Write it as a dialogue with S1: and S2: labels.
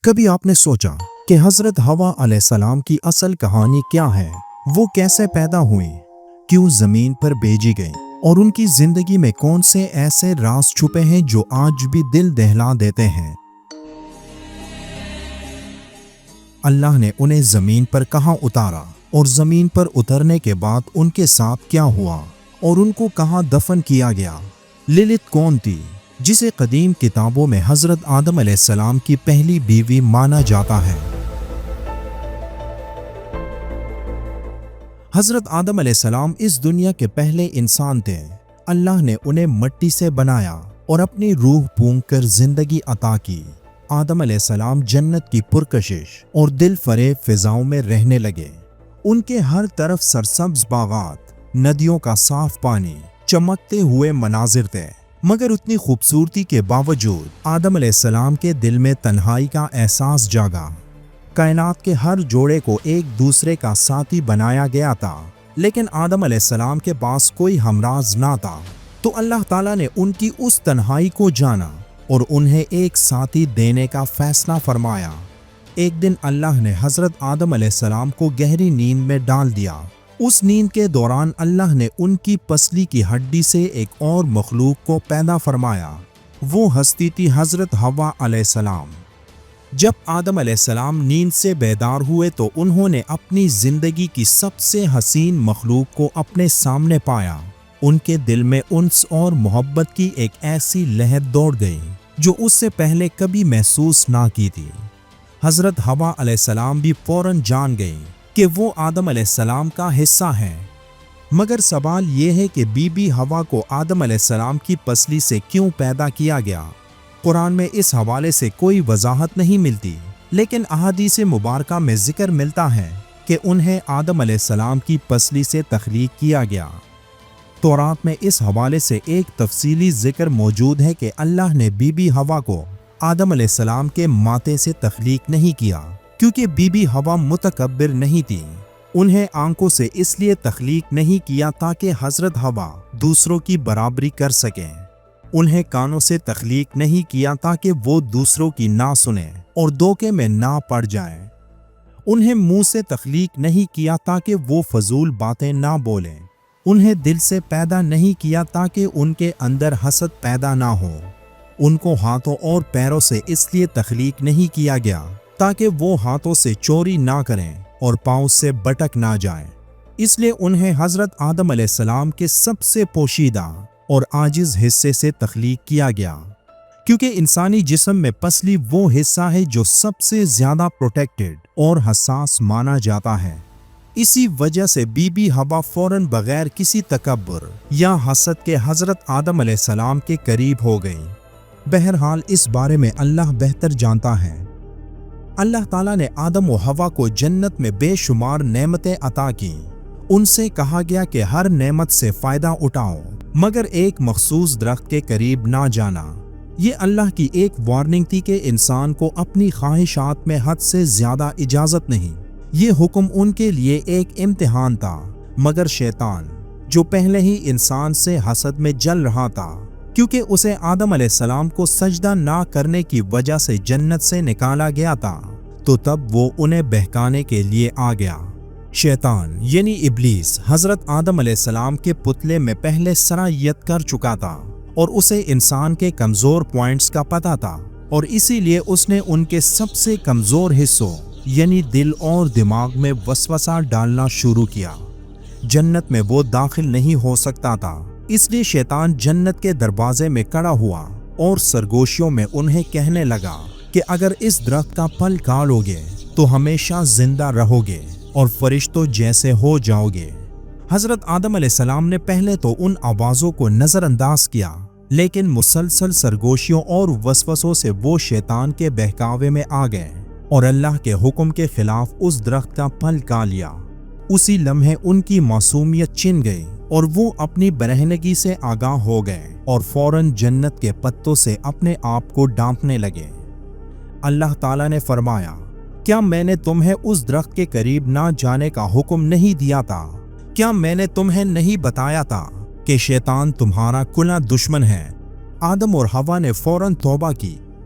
S1: کبھی آپ نے سوچا کہ حضرت حوا علیہ السلام کی اصل کہانی کیا ہے؟ وہ کیسے پیدا ہوئیں؟ کیوں زمین پر بھیجی گئیں؟ اور ان کی زندگی میں کون سے ایسے راز چھپے ہیں جو آج بھی دل دہلا دیتے ہیں؟ اللہ نے انہیں زمین پر کہاں اتارا اور زمین پر اترنے کے بعد ان کے ساتھ کیا ہوا اور ان کو کہاں دفن کیا گیا؟ للت کون تھی جسے قدیم کتابوں میں حضرت آدم علیہ السلام کی پہلی بیوی مانا جاتا ہے؟ حضرت آدم علیہ السلام اس دنیا کے پہلے انسان تھے۔ اللہ نے انہیں مٹی سے بنایا اور اپنی روح پھونک کر زندگی عطا کی۔ آدم علیہ السلام جنت کی پرکشش اور دل فریب فضاؤں میں رہنے لگے۔ ان کے ہر طرف سرسبز باغات، ندیوں کا صاف پانی، چمکتے ہوئے مناظر تھے۔ مگر اتنی خوبصورتی کے باوجود آدم علیہ السلام کے دل میں تنہائی کا احساس جاگا۔ کائنات کے ہر جوڑے کو ایک دوسرے کا ساتھی بنایا گیا تھا، لیکن آدم علیہ السلام کے پاس کوئی ہمراز نہ تھا۔ تو اللہ تعالیٰ نے ان کی اس تنہائی کو جانا اور انہیں ایک ساتھی دینے کا فیصلہ فرمایا۔ ایک دن اللہ نے حضرت آدم علیہ السلام کو گہری نیند میں ڈال دیا۔ اس نیند کے دوران اللہ نے ان کی پسلی کی ہڈی سے ایک اور مخلوق کو پیدا فرمایا۔ وہ ہستی تھی حضرت حوا علیہ السلام۔ جب آدم علیہ السلام نیند سے بیدار ہوئے تو انہوں نے اپنی زندگی کی سب سے حسین مخلوق کو اپنے سامنے پایا۔ ان کے دل میں انس اور محبت کی ایک ایسی لہر دوڑ گئی جو اس سے پہلے کبھی محسوس نہ کی تھی۔ حضرت حوا علیہ السلام بھی فوراً جان گئی کہ وہ آدم علیہ السلام کا حصہ ہے۔ مگر سوال یہ ہے کہ بی بی حوا کو آدم علیہ السلام کی پسلی سے کیوں پیدا کیا گیا؟ قرآن میں اس حوالے سے کوئی وضاحت نہیں ملتی، لیکن احادیث مبارکہ میں ذکر ملتا ہے کہ انہیں آدم علیہ السلام کی پسلی سے تخلیق کیا گیا۔ تورات میں اس حوالے سے ایک تفصیلی ذکر موجود ہے کہ اللہ نے بی بی حوا کو آدم علیہ السلام کے ماتھے سے تخلیق نہیں کیا، کیونکہ بی بی حوا متکبر نہیں تھی۔ انہیں آنکھوں سے اس لیے تخلیق نہیں کیا تاکہ حضرت حوا دوسروں کی برابری کر سکیں۔ انہیں کانوں سے تخلیق نہیں کیا تاکہ وہ دوسروں کی نہ سنیں اور دھوکے میں نہ پڑ جائیں۔ انہیں منہ سے تخلیق نہیں کیا تاکہ وہ فضول باتیں نہ بولیں۔ انہیں دل سے پیدا نہیں کیا تاکہ ان کے اندر حسد پیدا نہ ہو۔ ان کو ہاتھوں اور پیروں سے اس لیے تخلیق نہیں کیا گیا تاکہ وہ ہاتھوں سے چوری نہ کریں اور پاؤں سے بٹک نہ جائیں۔ اس لیے انہیں حضرت آدم علیہ السلام کے سب سے پوشیدہ اور عاجز حصے سے تخلیق کیا گیا، کیونکہ انسانی جسم میں پسلی وہ حصہ ہے جو سب سے زیادہ پروٹیکٹڈ اور حساس مانا جاتا ہے۔ اسی وجہ سے بی بی حوا فوراً بغیر کسی تکبر یا حسد کے حضرت آدم علیہ السلام کے قریب ہو گئی۔ بہرحال اس بارے میں اللہ بہتر جانتا ہے۔ اللہ تعالیٰ نے آدم و حوا کو جنت میں بے شمار نعمتیں عطا کی۔ ان سے کہا گیا کہ ہر نعمت سے فائدہ اٹھاؤ، مگر ایک مخصوص درخت کے قریب نہ جانا۔ یہ اللہ کی ایک وارننگ تھی کہ انسان کو اپنی خواہشات میں حد سے زیادہ اجازت نہیں۔ یہ حکم ان کے لیے ایک امتحان تھا، مگر شیطان، جو پہلے ہی انسان سے حسد میں جل رہا تھا کیونکہ اسے آدم علیہ السلام کو سجدہ نہ کرنے کی وجہ سے جنت سے نکالا گیا تھا، تو تب وہ انہیں بہکانے کے لیے آ گیا۔ شیطان یعنی ابلیس حضرت آدم علیہ السلام کے پتلے میں پہلے سرایت کر چکا تھا اور اسے انسان کے کمزور پوائنٹس کا پتہ تھا، اور اسی لیے اس نے ان کے سب سے کمزور حصوں یعنی دل اور دماغ میں وسوسہ ڈالنا شروع کیا۔ جنت میں وہ داخل نہیں ہو سکتا تھا، اس لیے شیطان جنت کے دروازے میں کھڑا ہوا اور سرگوشیوں میں انہیں کہنے لگا کہ اگر اس درخت کا پھل کھالو گے تو ہمیشہ زندہ رہو گے اور فرشتوں جیسے ہو جاؤ گے۔ حضرت آدم علیہ السلام نے پہلے تو ان آوازوں کو نظر انداز کیا، لیکن مسلسل سرگوشیوں اور وسوسوں سے وہ شیطان کے بہکاوے میں آ گئے اور اللہ کے حکم کے خلاف اس درخت کا پھل کھا لیا۔ اسی لمحے ان کی معصومیت چھن گئی اور وہ اپنی برہنگی سے آگاہ ہو گئے اور فوراً جنت کے پتوں سے اپنے آپ کو ڈانپنے لگے۔ اللہ تعالیٰ نے فرمایا، کیا میں نے تمہیں اس درخت کے قریب نہ جانے کا حکم نہیں دیا تھا؟ کیا میں نے تمہیں نہیں بتایا تھا کہ شیطان تمہارا کھلا دشمن ہے؟ آدم اور حوا نے فوراً توبہ کی